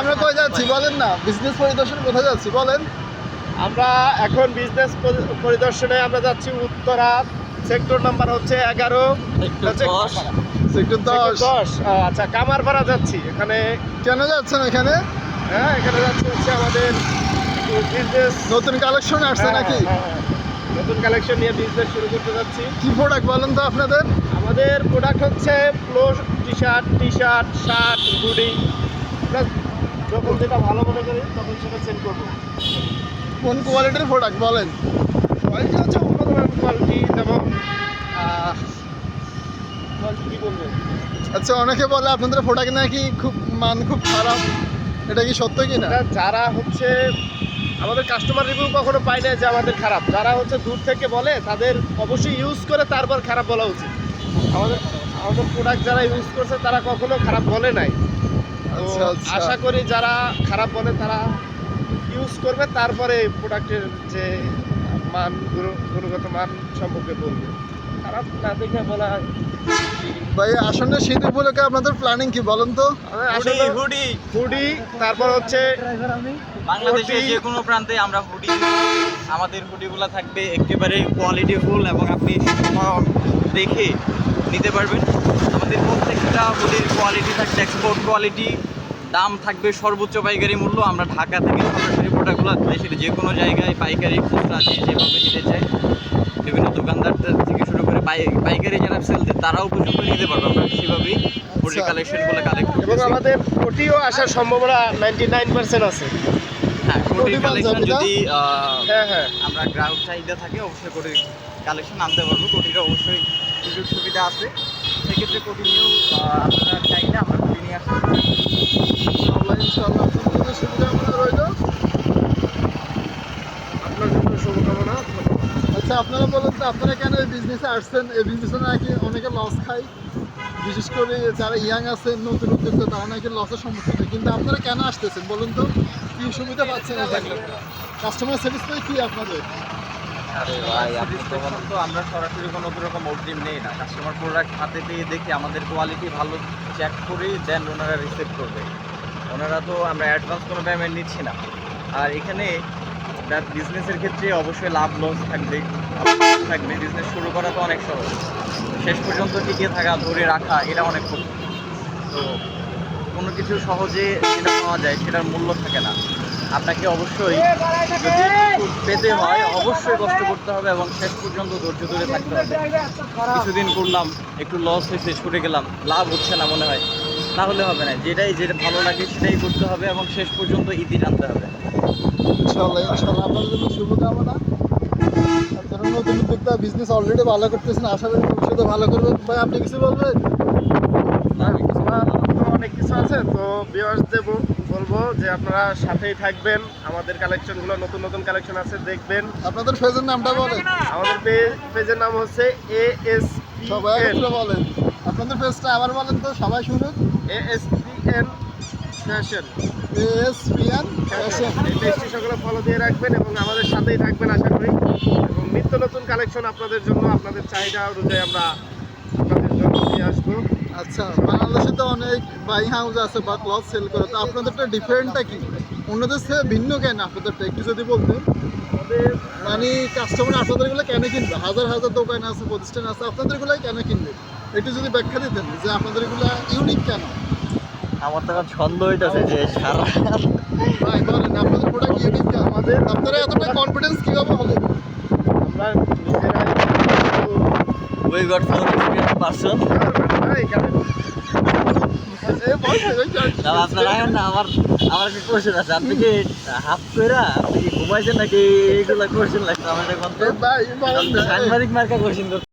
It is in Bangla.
আমরা কই যাচ্ছি বলেন না, বিজনেস পরিদর্শনে কোথায় যাচ্ছি বলেন? আমরা এখন বিজনেস পরিদর্শনে আমরা যাচ্ছি উত্তরা, সেক্টর নাম্বার হচ্ছে 11, সেক্টর 10। আচ্ছা, কামারপাড়া যাচ্ছি। এখানে কেন যাচ্ছেন এখানে? হ্যাঁ, এখানে যাচ্ছি হচ্ছে আমাদের বিজনেস, নতুন কালেকশন আসছে নাকি? নতুন কালেকশন নিয়ে বিজনেস শুরু করতে যাচ্ছি। কি প্রোডাক্ট বলেন তো আপনাদের? আমাদের প্রোডাক্ট হচ্ছে ফ্লো টি-শার্ট, শার্ট, হুডি। আমরা যখন যেটা ভালো মনে করি তখন সেটা সেল করবো। কোন কোয়ালিটির প্রোডাক্ট বলেন? কোয়ালিটি হচ্ছে উন্নত মানের কোয়ালিটি, যেমন কোয়ালিটি কী বলবো। আচ্ছা, অনেকে বলে আপনাদের প্রোডাক্ট নাকি খুব খারাপ, এটা কি সত্য কি না? যারা হচ্ছে আমাদের কাস্টমার রিভিউ কখনো পায় না যে আমাদের খারাপ, যারা হচ্ছে দূর থেকে বলে তাদের অবশ্যই ইউজ করে তারপর খারাপ বলা উচিত। আমাদের আমাদের প্রোডাক্ট যারা ইউজ করছে তারা কখনো খারাপ বলে নাই। তো আচ্ছা। আশা করি যারা খারাপ বলে তারা ইউজ করবে, তারপরে প্রোডাক্টের যে মান, গুণগত মান সম্পর্কে বলবে। খারাপ না দেখে বলা। ভাই, আসন্ন শীত উপলক্ষে আপনাদের প্ল্যানিং কি বলেন তো? হুডি, তারপর হচ্ছে বাংলাদেশের যে কোনো প্রান্তে আমরা হুডি, আমাদের হুডিগুলো থাকবে একেবারে কোয়ালিটি ফুল এবং আপনি দেখে নিতে পারবেন। আমাদের প্রত্যেকটা হুডির কোয়ালিটি থাকবে এক্সপোর্ট কোয়ালিটি, দাম থাকবে সর্বোচ্চ পাইকারি মূল্য। আমরা ঢাকা থেকে সরাসরি প্রোডাক্টগুলো দেশের যে কোনো জায়গায় পাইকারি, খুচরা যে যেভাবে নিতে চাই, বিভিন্ন দোকানদারদের থেকে শুরু করে পাইকারি যারা সেল দেয় তারাও পর্যন্ত নিতে পারবে। আমরা সেভাবেই হুডি কালেকশনগুলো কালেক্ট করব এবং আমাদের কোটিও আসার সম্ভাবনা 99% আছে। হ্যাঁ, কোটির কালেকশন যদি হ্যাঁ আমরা গ্রাহক চাহিদা থাকে অবশ্যই কোটির কালেকশন আনতে পারবো। কোটির অবশ্যই সুযোগ সুবিধা আছে, সেক্ষেত্রে কোটি নিয়েও আপনারা চাইলে আমরা কোটি নিয়ে আসতে পারি। ইনশাআল্লাহ আপনাদের শুভকামনা রইল। আপনার জন্য শুভকামনা। আচ্ছা, আপনারা বলেন তো, আপনারা কেন এই বিজনেসে আসছেন? এই বিজনেসে নাকি অনেকে লস খায়, বিশেষ করে যারা ইয়াং আছে, নতুন উদ্যোক্তা, তারা নাকি লসের সম্মুখীন হয়। কিন্তু আপনারা কেন আসতেছেন বলুন তো? কি সুবিধা পাচ্ছেন এখানে? কাস্টমার স্যাটিসফাই কি আপনাদের? আরে ভাই, আপনি তো আমরা সরাসরি কোনো রকম অগ্রিম নেই না। কাস্টমার প্রোডাক্ট হাতে পেয়ে দেখে আমাদের কোয়ালিটি ভালো চেক করে দেন ওনারা রিসিভ করবে। ওনারা তো আমরা অ্যাডভান্স কোনো পেমেন্ট নিচ্ছি না। আর এখানে বিজনেসের ক্ষেত্রে অবশ্যই লাভ লস থাকবে। বিজনেস শুরু করা তো অনেক সহজ, শেষ পর্যন্ত টিকে থাকা, ধরে রাখা এটা অনেক কঠিন। তো কোনো কিছু সহজে যেটা পাওয়া যায় সেটার মূল্য থাকে না। আপনাকে অবশ্যই যদি পেতে হয় অবশ্যই কষ্ট করতে হবে এবং শেষ পর্যন্ত ধৈর্য ধরে থাকতে হবে। কিছুদিন করলাম, একটু লস হয়েছে, ছুটে গেলাম, লাভ হচ্ছে না মনে হয়, তাহলে হবে না। যেটা ভালো লাগে সেটাই করতে হবে এবং শেষ পর্যন্ত ইতি টানতে হবে। ইনশাআল্লাহ আপনাদের জন্য শুভকামনা। আপনারা নতুন উদ্যোক্তা, বিজনেস অলরেডি ভালো করতেছেন, আশা করি ভবিষ্যতে ভালো করবেন। ভাই, আপনি কিছু বলবেন? অনেক কিছু আছে, তো ভিউয়ার্সদের বলবো যে আপনারা সাথেই থাকবেন। আমাদের কালেকশনগুলো নতুন কালেকশন আছে, দেখবেন। আপনাদের পেজের নামটা বলেন। আমাদের পেজের নাম হচ্ছে সবাই ASPN বলেন। আপনাদের পেজটা আবার বলেন তো, সবাই শুনুন। ASPN fashion. ASPN fashion. এই পেজটি সকলে ফলো দিয়ে রাখবেন এবং আমাদের সাথেই থাকবেন আশা করি। এবং নিত্য নতুন কালেকশন আপনাদের জন্য, আপনাদের চাহিদা অনুযায়ী আমরা আপনাদের জন্য নিয়ে আসবো। আচ্ছা, বাংলাদেশে তো অনেক বাই হাউস আছে বা ক্লথ সেল করে, তো আপনাদেরটা ডিফারেন্টটা কি? অন্যদের থেকে ভিন্ন কেন আপনাদেরটা একটু যদি বলতেন? মানে কাস্টমার আপনাদেরগুলো কেন কিনবে? হাজার দোকান আছে, প্রতিষ্ঠান আছে, আপনাদেরগুলোই কেন কিনবে? একটু যদি ব্যাখ্যা দিতেন যে আপনাদেরগুলো ইউনিক কেন? আমার তো এখন ছন্দ হইতেছে যে সারা ভাই বলেন, আপনাদের প্রোডাক্ট ইউনিক কেন? আপনারা এতটা কনফিডেন্স কীভাবে হলেন? আমরা নিজেরাই we got four experience person. আপনারা না আমার একটা কোশ্চেন আছে, আপনি কি হাফ করে আপনি কি ঘুমাইছেন নাকি এইগুলা কোশ্চেন লাগছে আমার? ভাই সাংবাদিক মার্কা কোশ্চেন